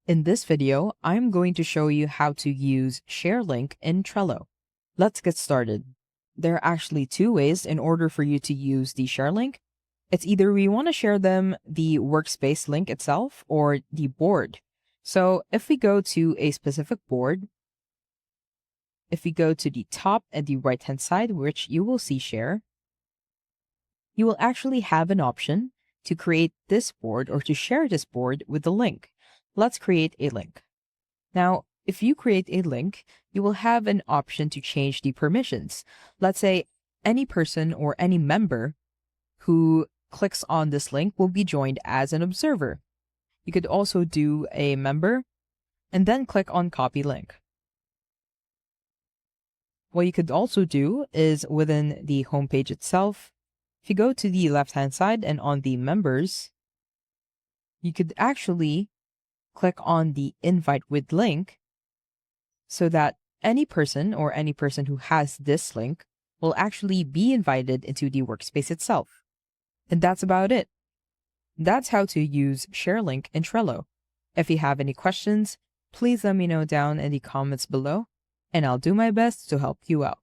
In this video, I'm going to show you how to use Share Link in Trello. Let's get started. There are actually two ways in order for you to use the Share Link. It's either we want to share them the workspace link itself or the board. So if we go to a specific board, if we go to the top and the right hand side, which you will see Share, you will actually have an option to create this board or to share this board with the link. Let's create a link. Now, if you create a link, you will have an option to change the permissions. Let's say any person or any member who clicks on this link will be joined as an observer. You could also do a member and then click on copy link. What you could also do is within the homepage itself, if you go to the left-hand side and on the members, you could actually click on the invite with link so that any person or any person who has this link will actually be invited into the workspace itself. And that's about it. That's how to use Share Link in Trello. If you have any questions, please let me know down in the comments below, and I'll do my best to help you out.